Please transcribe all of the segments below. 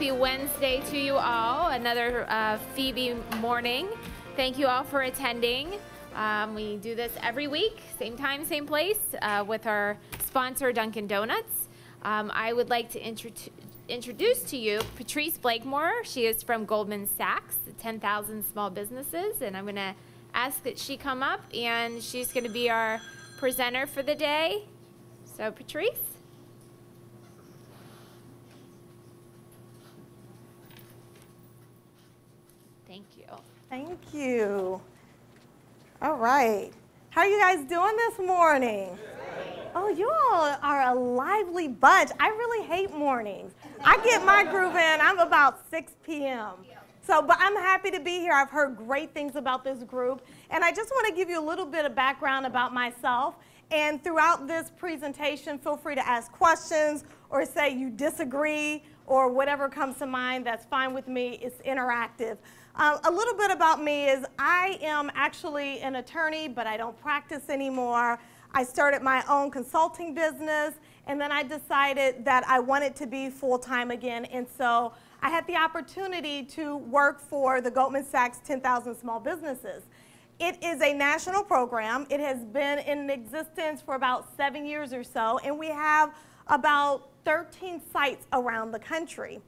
Happy Wednesday to you all. Another FEBE morning. Thank you all for attending. We do this every week, same time, same place, with our sponsor, Dunkin' Donuts. I would like to introduce to you Patrice Blakemore. She is from Goldman Sachs, 10,000 Small Businesses, and I'm going to ask that she come up, and she's going to be our presenter for the day. So, Patrice. Thank you. Thank you. All right. How are you guys doing this morning? Oh, you all are a lively bunch. I really hate mornings. I get my groove in. I'm about 6 p.m. But I'm happy to be here. I've heard great things about this group. And I just want to give you a little bit of background about myself. And throughout this presentation, feel free to ask questions or say you disagree or whatever comes to mind. That's fine with me. It's interactive. A little bit about me is I am actually an attorney, but I don't practice anymore. I started my own consulting business, and then I decided that I wanted to be full-time again. And so I had the opportunity to work for the Goldman Sachs 10,000 Small Businesses. It is a national program. It has been in existence for about 7 years or so, and we have about 13 sites around the country.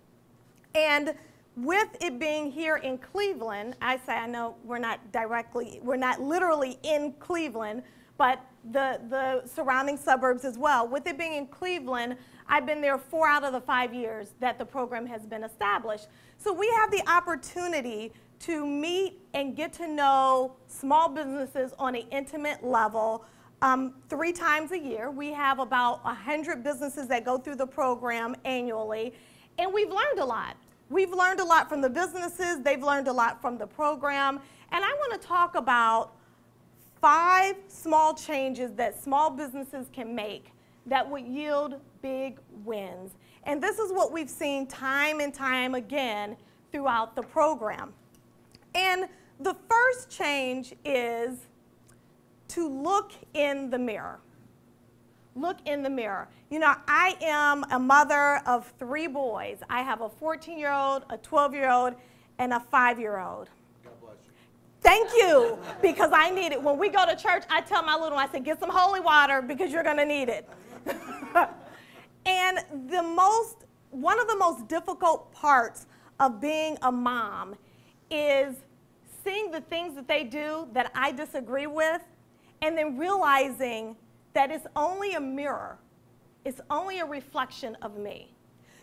And with it being here in Cleveland, I know we're not literally in Cleveland, but the surrounding suburbs as well. With it being in Cleveland, I've been there 4 out of the 5 years that the program has been established. So we have the opportunity to meet and get to know small businesses on an intimate level 3 times a year. We have about 100 businesses that go through the program annually, and we've learned a lot. We've learned a lot from the businesses. They've learned a lot from the program. And I want to talk about 5 small changes that small businesses can make that would yield big wins. And this is what we've seen time and time again throughout the program. And the first change is to look in the mirror. Look in the mirror. You know, I am a mother of 3 boys. I have a 14-year-old, a 12-year-old, and a 5-year-old. God bless you. Thank you, because I need it. When we go to church, I tell my little one, I say, get some holy water because you're going to need it. And one of the most difficult parts of being a mom is seeing the things that they do that I disagree with, and then realizing that it's only a mirror. It's only a reflection of me.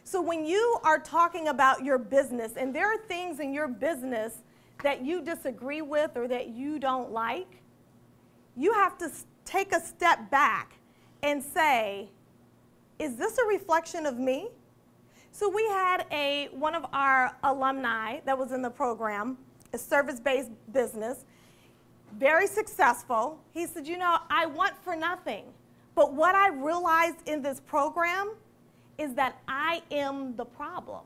So when you are talking about your business, and there are things in your business that you disagree with or that you don't like, you have to take a step back and say, is this a reflection of me? So we had one of our alumni that was in the program, a service-based business, very successful. He said, you know, I want for nothing. But what I realized in this program is that I am the problem.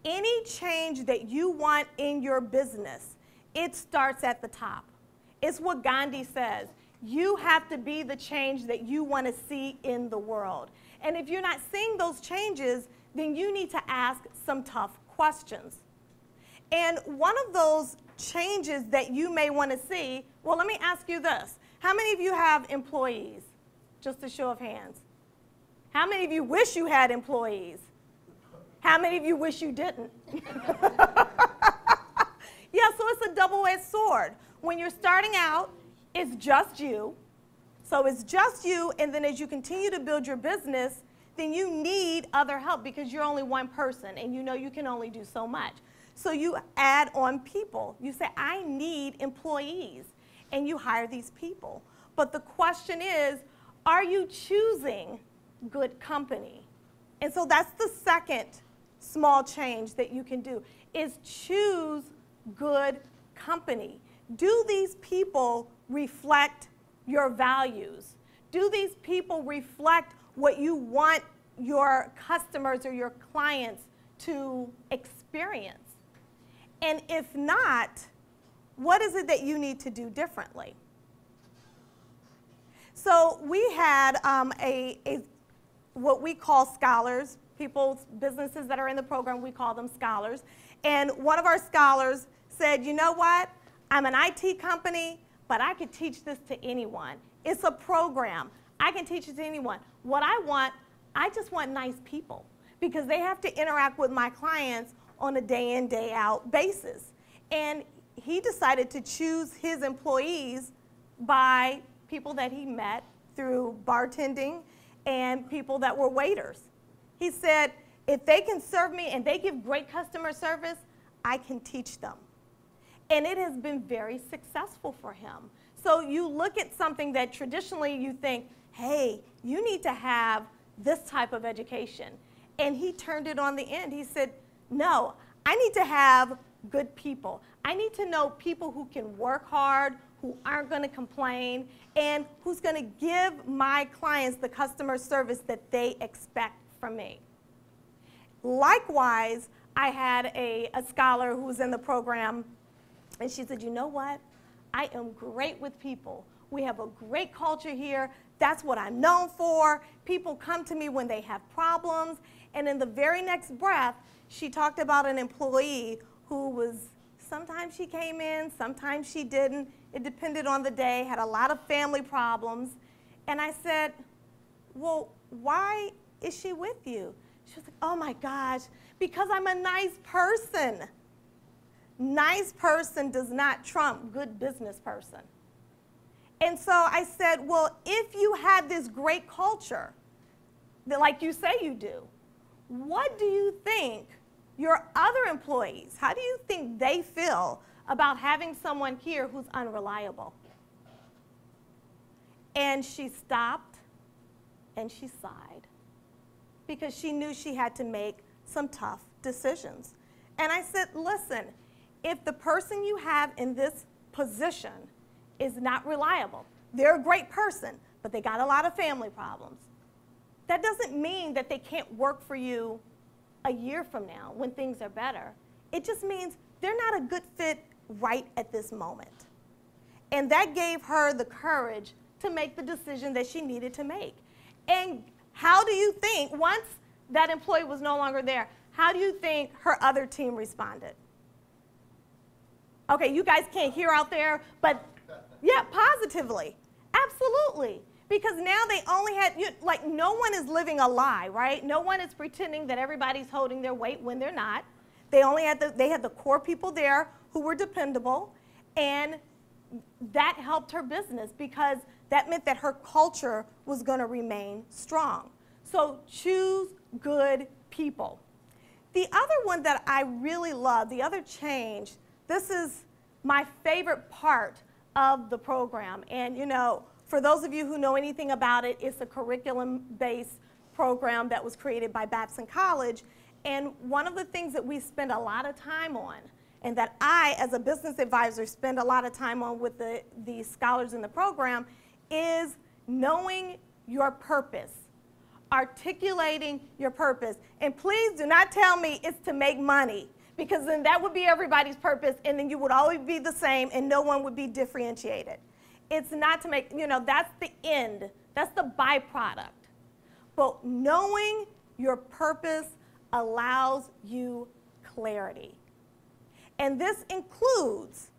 Any change that you want in your business, it starts at the top. It's what Gandhi says. You have to be the change that you want to see in the world. And if you're not seeing those changes, then you need to ask some tough questions. And one of those changes that you may want to see, well, let me ask you this. How many of you have employees? Just a show of hands. How many of you wish you had employees? How many of you wish you didn't? Yeah, so it's a double-edged sword. When you're starting out, it's just you. So it's just you, and then as you continue to build your business, then you need other help because you're only one person, and you know you can only do so much. So you add on people. You say, I need employees, and you hire these people. But the question is, are you choosing good company? And so that's the second small change that you can do, is choose good company. Do these people reflect your values? Do these people reflect what you want your customers or your clients to experience? And if not, what is it that you need to do differently? So we had what we call scholars businesses that are in the program, we call them scholars. And one of our scholars said, you know what? I'm an IT company, but I could teach this to anyone. It's a program. I can teach it to anyone. What I just want nice people because they have to interact with my clients on a day in, day out basis. And he decided to choose his employees by people that he met through bartending and people that were waiters. He said, if they can serve me and they give great customer service, I can teach them. And it has been very successful for him. So you look at something that traditionally you think, hey, you need to have this type of education. And he turned it on the end. He said, no, I need to have good people. I need to know people who can work hard, who aren't going to complain, and who's going to give my clients the customer service that they expect from me. Likewise, I had a scholar who was in the program, and she said, you know what? I am great with people. We have a great culture here. That's what I'm known for. People come to me when they have problems. And in the very next breath, she talked about an employee who was, sometimes she came in, sometimes she didn't. It depended on the day, had a lot of family problems. And I said, well, why is she with you? She was like, oh my gosh, because I'm a nice person. Nice person does not trump good business person. And so I said, well, if you had this great culture, that like you say you do, what do you think your other employees, how do you think they feel about having someone here who's unreliable? And she stopped and she sighed because she knew she had to make some tough decisions. And I said, listen, if the person you have in this position is not reliable, they're a great person, but they got a lot of family problems, that doesn't mean that they can't work for you a year from now when things are better. It just means they're not a good fit right at this moment. And that gave her the courage to make the decision that she needed to make. And how do you think, once that employee was no longer there, how do you think her other team responded? Okay, you guys can't hear out there, but yeah, positively, absolutely. Because now they only had, like no one is living a lie, right? No one is pretending that everybody's holding their weight when they're not. They had the core people there who were dependable, and that helped her business because that meant that her culture was going to remain strong. So choose good people. The other one that I really love, the other change, this is my favorite part of the program. And for those of you who know anything about it, it's a curriculum-based program that was created by Babson College. And one of the things that we spend a lot of time on, and that I, as a business advisor, spend a lot of time on with the scholars in the program, is knowing your purpose, articulating your purpose. And please do not tell me it's to make money, because then that would be everybody's purpose, and then you would always be the same, and no one would be differentiated. It's not to make, that's the end. That's the byproduct. But knowing your purpose allows you clarity. And this includes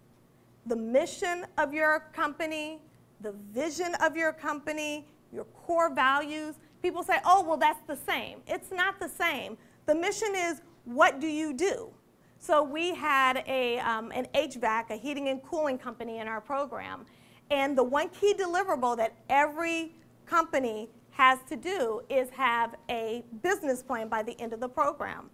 the mission of your company, the vision of your company, your core values. People say, oh, well, that's the same. It's not the same. The mission is, what do you do? So we had an HVAC, a heating and cooling company in our program. And the one key deliverable that every company has to do is have a business plan by the end of the program.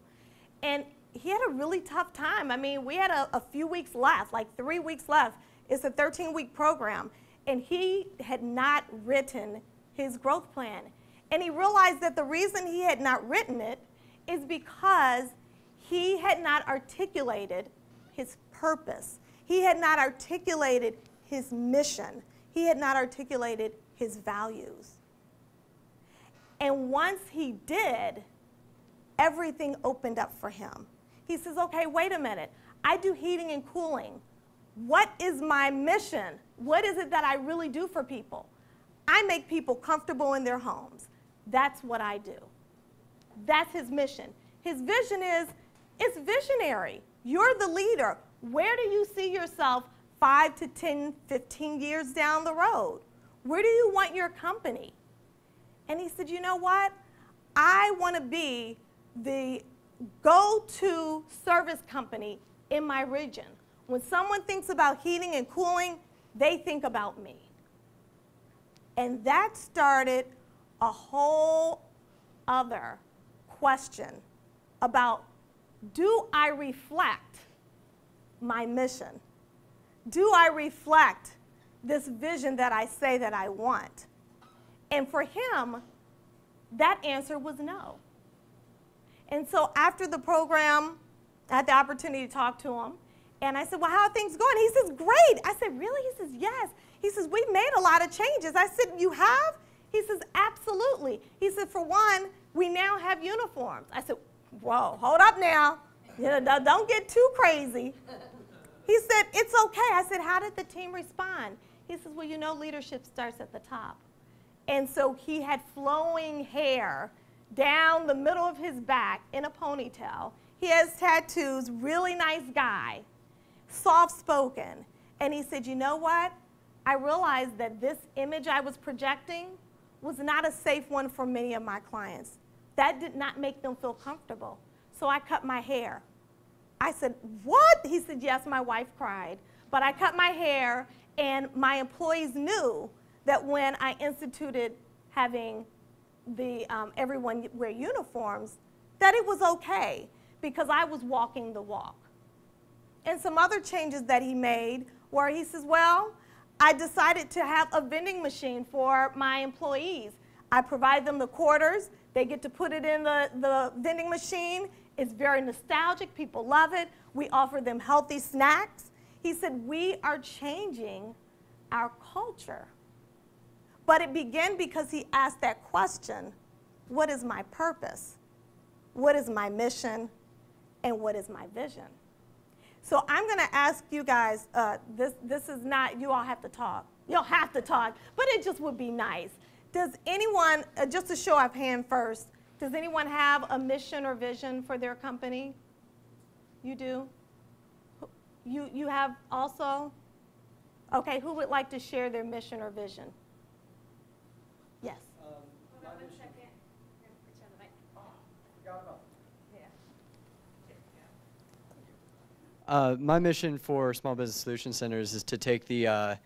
And he had a really tough time. I mean, we had a few weeks left, like 3 weeks left. It's a 13-week program. And he had not written his growth plan. And he realized that the reason he had not written it is because he had not articulated his purpose. He had not articulated his mission. He had not articulated his values. And once he did, everything opened up for him. He says, okay, wait a minute. I do heating and cooling. What is my mission? What is it that I really do for people? I make people comfortable in their homes. That's what I do. That's his mission. His vision is, it's visionary. You're the leader. Where do you see yourself 5 to 10, 15 years down the road? Where do you want your company? And he said, you know what? I want to be the go-to service company in my region. When someone thinks about heating and cooling, they think about me. And that started a whole other question about, do I reflect my mission? Do I reflect this vision that I say that I want? And for him, that answer was no. And so after the program, I had the opportunity to talk to him. And I said, well, how are things going? He says, great. I said, really? He says, yes. He says, we've made a lot of changes. I said, you have? He says, absolutely. He said, for one, we now have uniforms. I said, whoa, hold up now. Don't get too crazy. He said, it's okay. I said, how did the team respond? He says, well, you know, leadership starts at the top. And so he had flowing hair down the middle of his back in a ponytail. He has tattoos, really nice guy, soft-spoken. And he said, you know what? I realized that this image I was projecting was not a safe one for many of my clients. That did not make them feel comfortable. So I cut my hair. I said, what? He said, yes, my wife cried. But I cut my hair, and my employees knew that when I instituted having everyone wear uniforms, that it was okay because I was walking the walk. And some other changes that he made where he says, well, I decided to have a vending machine for my employees. I provide them the quarters. They get to put it in the vending machine. It's very nostalgic. People love it. We offer them healthy snacks. He said, we are changing our culture. But it began because he asked that question, what is my purpose? What is my mission? And what is my vision? So I'm going to ask you guys, this is not, you all have to talk. You don't have to talk, but it just would be nice. Does anyone, just a show of hand first, does anyone have a mission or vision for their company? You do? You have also? Okay, who would like to share their mission or vision? Yes. Hold on 1 second. I'm going to put you on the mic. Oh, forgot about Yeah. My mission for Small Business Solution Centers is to take the,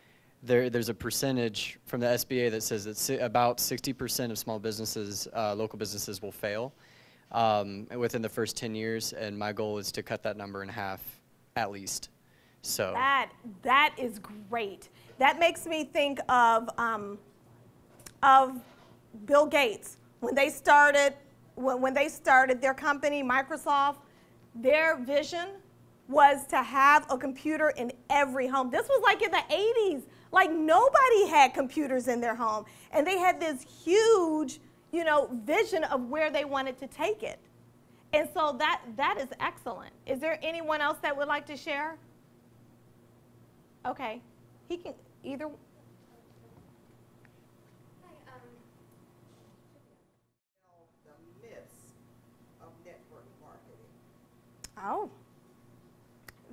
there's a percentage from the SBA that says that about 60% of small businesses, local businesses will fail within the first 10 years, and my goal is to cut that number in half at least. So that is great. That makes me think of Bill Gates. When they started their company, Microsoft, their vision was to have a computer in every home. This was like in the 80s. Like nobody had computers in their home. And they had this huge, vision of where they wanted to take it. And so that is excellent. Is there anyone else that would like to share? Okay. He can either. The myths of network marketing. Oh,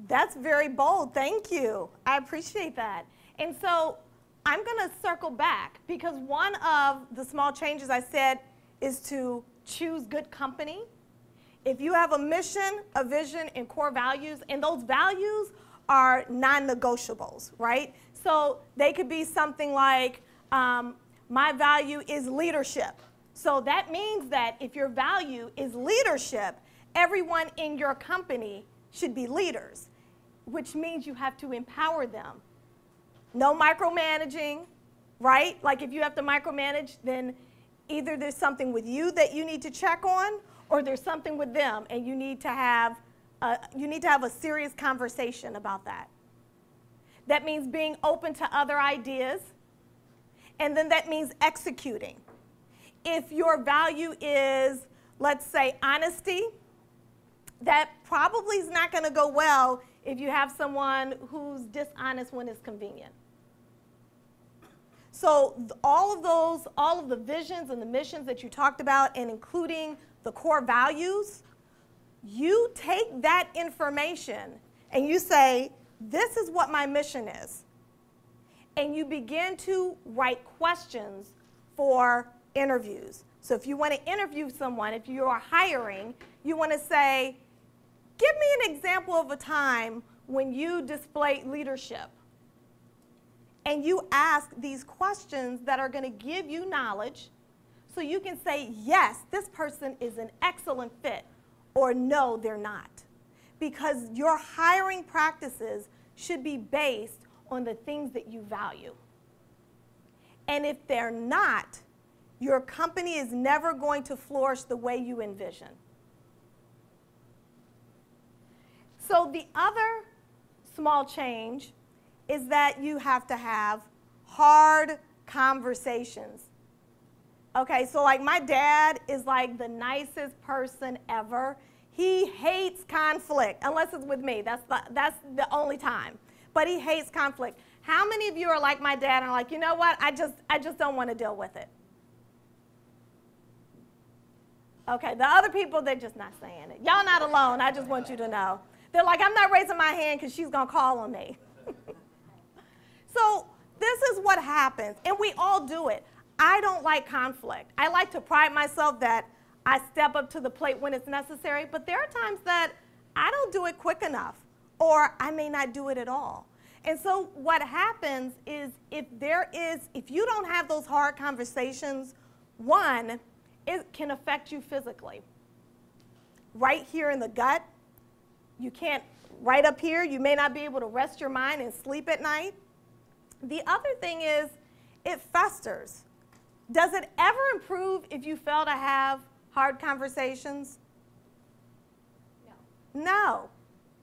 that's very bold. Thank you. I appreciate that. And so I'm going to circle back because one of the small changes I said is to choose good company. If you have a mission, a vision, and core values, and those values are non-negotiables, right? So they could be something like, my value is leadership. So that means that if your value is leadership, everyone in your company should be leaders, which means you have to empower them. No micromanaging, right? Like if you have to micromanage, then either there's something with you that you need to check on, or there's something with them, and you need to have a serious conversation about that. That means being open to other ideas, and then that means executing. If your value is, let's say, honesty, that probably is not going to go well if you have someone who's dishonest when it's convenient. So all of the visions and the missions that you talked about, and including the core values, you take that information and you say, this is what my mission is. And you begin to write questions for interviews. So if you want to interview someone, if you are hiring, you want to say, give me an example of a time when you displayed leadership. And you ask these questions that are going to give you knowledge so you can say, yes, this person is an excellent fit, or no, they're not. Because your hiring practices should be based on the things that you value. And if they're not, your company is never going to flourish the way you envision. So the other small change is that you have to have hard conversations. Okay, so like my dad is like the nicest person ever. He hates conflict, unless it's with me. That's the only time. But he hates conflict. How many of you are like my dad and are like, you know what, I just don't want to deal with it? Okay, the other people, they're just not saying it. Y'all not alone, I just want you to know. They're like, I'm not raising my hand because she's going to call on me. So this is what happens, and we all do it. I don't like conflict. I like to pride myself that I step up to the plate when it's necessary, but there are times that I don't do it quick enough, or I may not do it at all. And so what happens is if you don't have those hard conversations, one, it can affect you physically. Right here in the gut, you can't, right up here, you may not be able to rest your mind and sleep at night. The other thing is it festers. Does it ever improve if you fail to have hard conversations? No. No,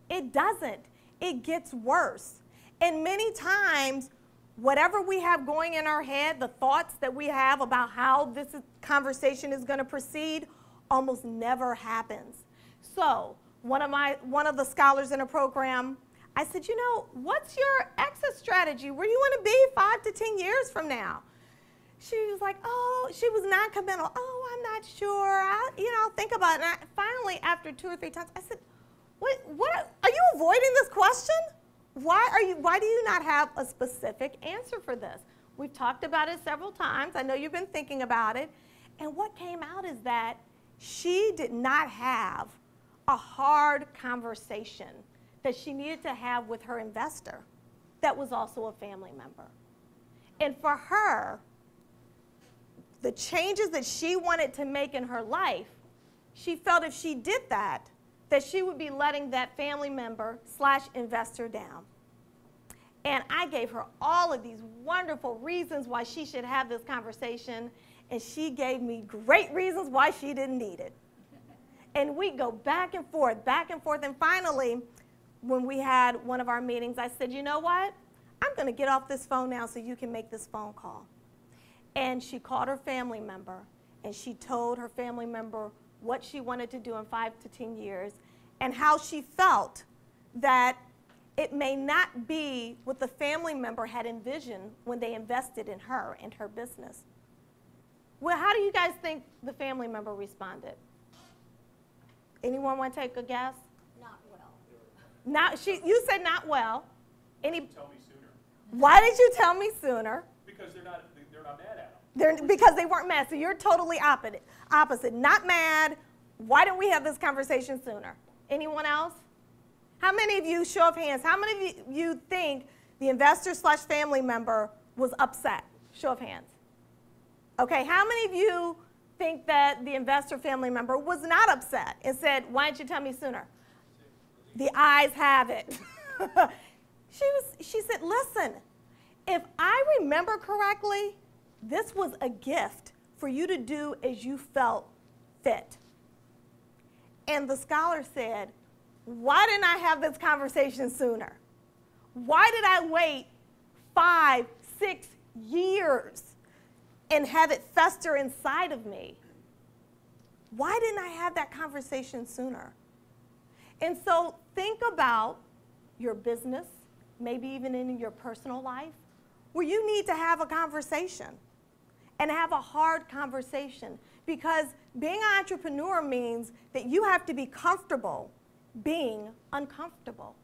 it doesn't. It gets worse. And many times, whatever we have going in our head, the thoughts that we have about how this conversation is going to proceed, almost never happens. So one of the scholars in a program, I said, you know, what's your exit strategy? Where do you want to be 5 to 10 years from now? She was like, oh, she was non-committal. Oh, I'm not sure. I'll think about it. And finally, after 2 or 3 times, I said, what are you avoiding this question? Why do you not have a specific answer for this? We've talked about it several times. I know you've been thinking about it. And what came out is that she did not have a hard conversation that she needed to have with her investor that was also a family member. And for her, the changes that she wanted to make in her life, she felt if she did that she would be letting that family member / investor down. And I gave her all of these wonderful reasons why she should have this conversation, and she gave me great reasons why she didn't need it. And we go back and forth, and finally, when we had one of our meetings, I said, you know what? I'm going to get off this phone now so you can make this phone call. And she called her family member, and she told her family member what she wanted to do in 5 to 10 years and how she felt that it may not be what the family member had envisioned when they invested in her and her business. Well, how do you guys think the family member responded? Anyone want to take a guess? Not well. You said not well. Tell me sooner. Why did you tell me sooner? Because they're not mad at them. Because they weren't mad. So you're totally opposite. Not mad. Why didn't we have this conversation sooner? Anyone else? How many of you, show of hands, how many of you think the investor / family member was upset? Show of hands. Okay, how many of you think that the investor family member was not upset and said, why didn't you tell me sooner? The ayes have it. She said, listen, if I remember correctly, this was a gift for you to do as you felt fit. And the scholar said, why didn't I have this conversation sooner? Why did I wait 5, 6 years and have it fester inside of me? Why didn't I have that conversation sooner? And so think about your business, maybe even in your personal life, where you need to have a conversation. and have a hard conversation, because being an entrepreneur means that you have to be comfortable being uncomfortable.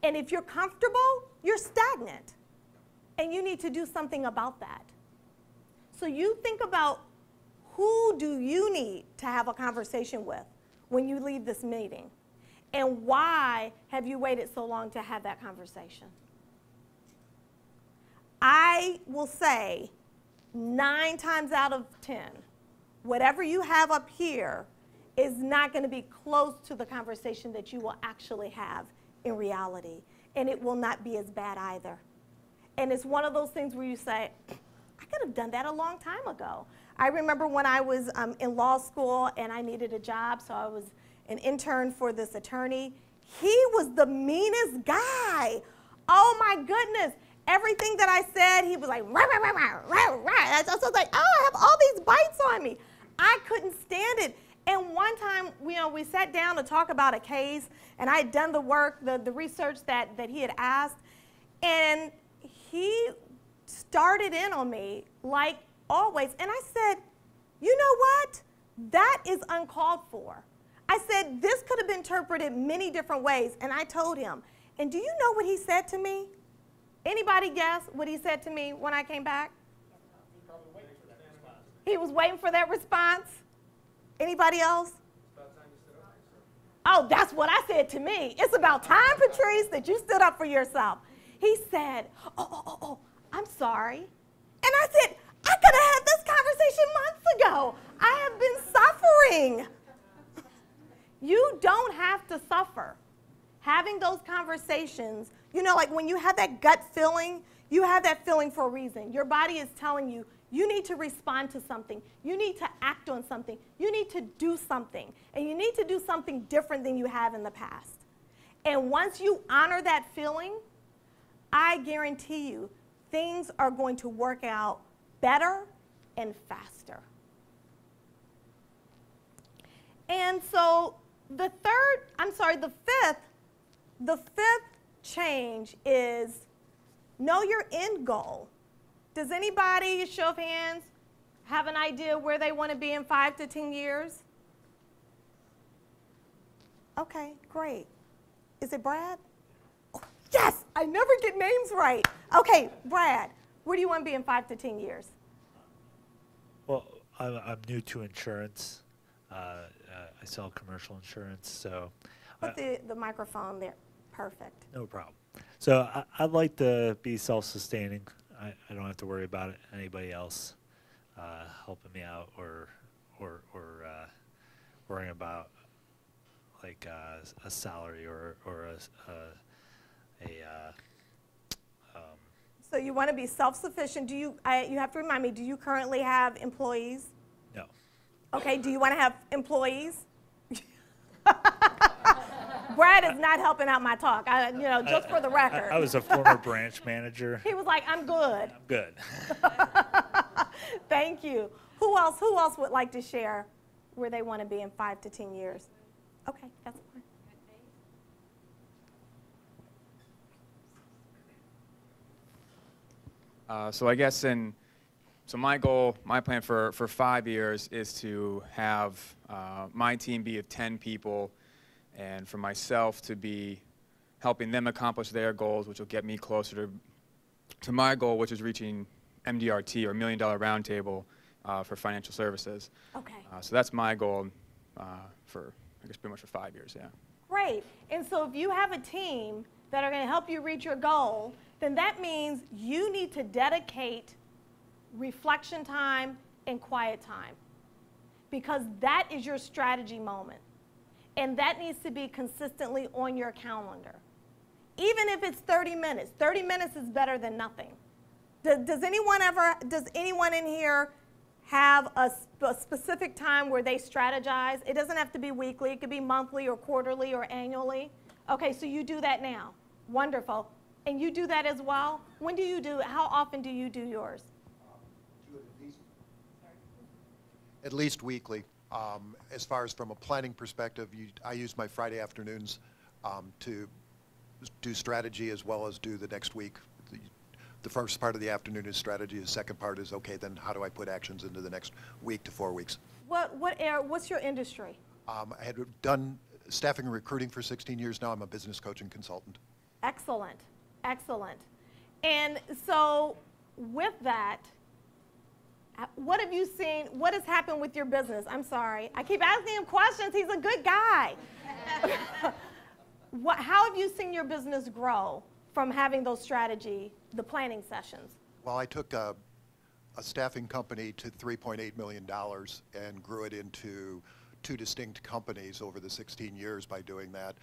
And if you're comfortable, you're stagnant, and you need to do something about that. So you think about, who do you need to have a conversation with when you leave this meeting? And why have you waited so long to have that conversation? I will say 9 times out of 10, whatever you have up here is not going to be close to the conversation that you will actually have in reality. And it will not be as bad either. And it's one of those things where you say, I could have done that a long time ago. I remember when I was in law school and I needed a job, so I was an intern for this attorney. He was the meanest guy. Oh my goodness. Everything that I said, he was like, rah, rah, rah, rah, rah, rah. So I was like, oh, I have all these bites on me. I couldn't stand it. And one time, we sat down to talk about a case, and I had done the work, the research that he had asked, and he started in on me like always. And I said, you know what? That is uncalled for. I said, this could have been interpreted many different ways. And I told him, and do you know what he said to me? Anybody guess what he said to me when I came back? He was waiting for that response. Anybody else? Oh, that's what I said to me. It's about time, Patrice, that you stood up for yourself. He said, oh, I'm sorry. And I said, I could have had this conversation months ago. I have been suffering. You don't have to suffer. Having those conversations, like when you have that gut feeling, you have that feeling for a reason. Your body is telling you, you need to respond to something. You need to act on something. You need to do something. And you need to do something different than you have in the past. And once you honor that feeling, I guarantee you, things are going to work out better and faster. And so the fifth change is know your end goal. Does anybody, show of hands, have an idea where they want to be in 5 to 10 years? Okay, great. Is it Brad? Oh, yes, I never get names right. Okay, Brad, where do you want to be in 5 to 10 years? Well, I'm new to insurance. I sell commercial insurance, so. Put the microphone there. Perfect. No problem. So I'd like to be self-sustaining. I don't have to worry about anybody else helping me out or worrying about like a salary or So you want to be self-sufficient. Do you have to remind me, do you currently have employees? No. Okay, do you want to have employees? Brad is not helping out my talk, just for the record. I was a former branch manager. He was like, I'm good. I'm good. Thank you. Who else would like to share where they want to be in 5 to 10 years? Okay, that's fine. So I guess so my goal, my plan for 5 years is to have my team be of 10 people, and for myself to be helping them accomplish their goals, which will get me closer to my goal, which is reaching MDRT, or $1 Million Roundtable, for financial services. okay. So that's my goal for, I guess, pretty much for 5 years, yeah. Great. And so if you have a team that are going to help you reach your goal, then that means you need to dedicate reflection time and quiet time, because that is your strategy moment. And that needs to be consistently on your calendar. Even if it's 30 minutes. 30 minutes is better than nothing. Does anyone in here have a specific time where they strategize? It doesn't have to be weekly. It could be monthly or quarterly or annually. Okay, so you do that now. Wonderful. And you do that as well? When do you do it? How often do you do yours? Do it at least weekly. As far as from a planning perspective, I use my Friday afternoons to do strategy as well as do the next week. the first part of the afternoon is strategy. The second part is, okay, then how do I put actions into the next week to 4 weeks? What's your industry? I had done staffing and recruiting for 16 years now. I'm a business coach and consultant. Excellent, excellent. And so with that, what have you seen, what has happened with your business? I'm sorry, I keep asking him questions. He's a good guy. How have you seen your business grow from having those strategy, the planning sessions? Well, I took a staffing company to $3.8 million and grew it into 2 distinct companies over the 16 years by doing that.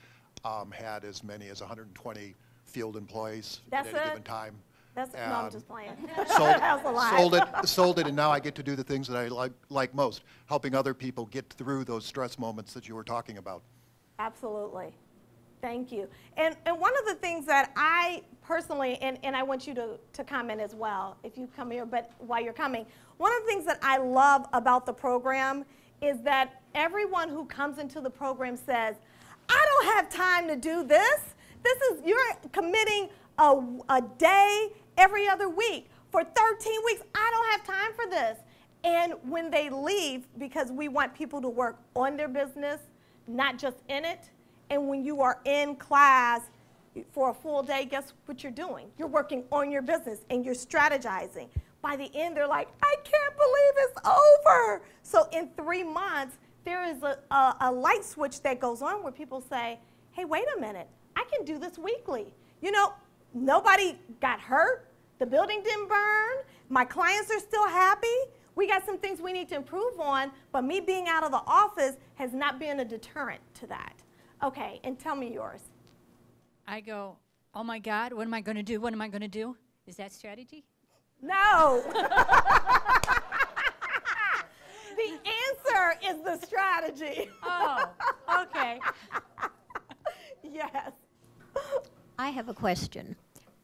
Had as many as 120 field employees at any given time. No, I'm just playing. Sold it, and now I get to do the things that I like most, helping other people get through those stress moments that you were talking about. Absolutely. Thank you. And one of the things that I personally, and I want you to comment as well if you come here, but while you're coming, one of the things that I love about the program is that everyone who comes into the program says, I don't have time to do this. You're committing a day every other week for 13 weeks. I don't have time for this. And when they leave, because we want people to work on their business, not just in it, and when you are in class for a full day, guess what you're doing? You're working on your business and you're strategizing. By the end, they're like, I can't believe it's over. So in 3 months, there is a light switch that goes on where people say, hey, wait a minute, I can do this weekly. You know, nobody got hurt. The building didn't burn. My clients are still happy. We got some things we need to improve on, but me being out of the office has not been a deterrent to that. Okay, and tell me yours. I go, oh my God, what am I going to do? What am I going to do? Is that strategy? No. The answer is the strategy. Oh, okay. Yes. I have a question.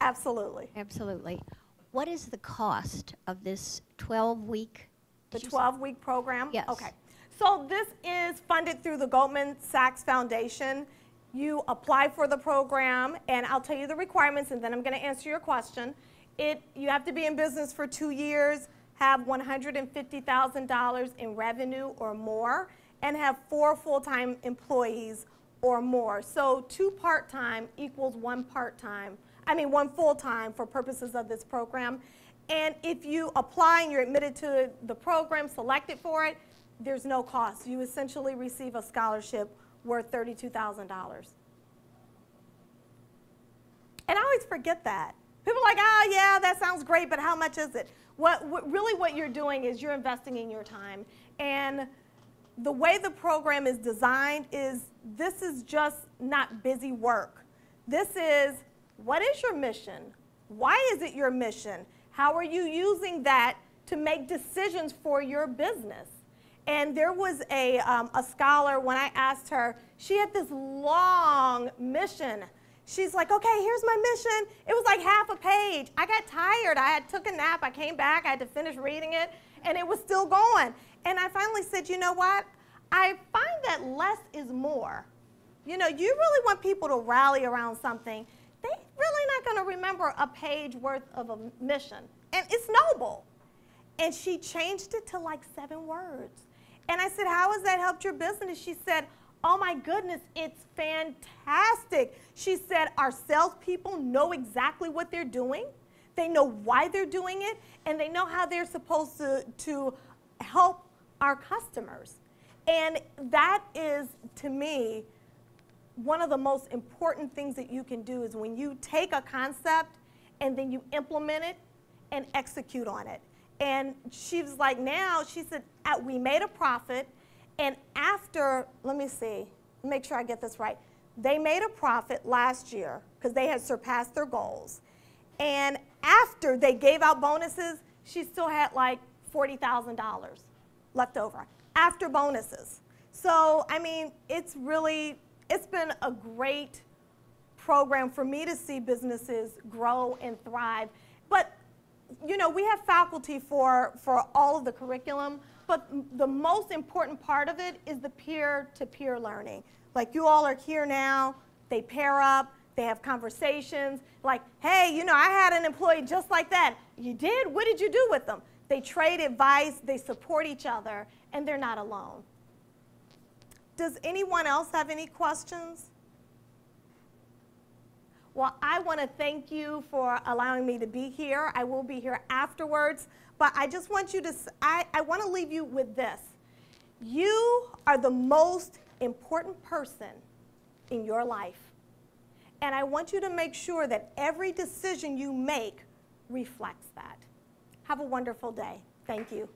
Absolutely. Absolutely. What is the cost of this 12-week? The 12-week program? Yes. Okay. So this is funded through the Goldman Sachs Foundation. You apply for the program, and I'll tell you the requirements, and then I'm going to answer your question. You have to be in business for 2 years, have $150,000 in revenue or more, and have 4 full-time employees or more. So 2 part-time equals 1 part-time. I mean 1 full-time for purposes of this program. And if you apply and you're admitted to the program, selected for it, there's no cost. You essentially receive a scholarship worth $32,000. And I always forget that. People are like, oh yeah, that sounds great, but how much is it? Really what you're doing is you're investing in your time. And the way the program is designed is this is just not busy work. This is, what is your mission? Why is it your mission? How are you using that to make decisions for your business? And there was a scholar, when I asked her, she had this long mission. She's like, okay, here's my mission. It was like half a page. I got tired. I took a nap. I came back. I had to finish reading it, and it was still going. And I finally said, you know what? I find that less is more. You know, you really want people to rally around something. They're really not going to remember a page worth of a mission. And it's noble. And she changed it to like 7 words. And I said, how has that helped your business? She said, oh my goodness, it's fantastic. She said, our salespeople know exactly what they're doing. They know why they're doing it, and they know how they're supposed to help our customers. And that is, to me, one of the most important things that you can do is when you take a concept and then you implement it and execute on it. And she was like, now, she said, we made a profit, and after, let me see, make sure I get this right. They made a profit last year because they had surpassed their goals. And after they gave out bonuses, she still had like $40,000 left over after bonuses. So, I mean, it's been a great program for me to see businesses grow and thrive. But you know, we have faculty for all of the curriculum, but the most important part of it is the peer-to-peer learning. Like you all are here now, they pair up, They have conversations like, hey, you know, I had an employee just like that. You did? What did you do with them? They trade advice, they support each other, and they're not alone. Does anyone else have any questions? Well, I want to thank you for allowing me to be here. I will be here afterwards, but I just want you to, I want to leave you with this. You are the most important person in your life. And I want you to make sure that every decision you make reflects that. Have a wonderful day. Thank you.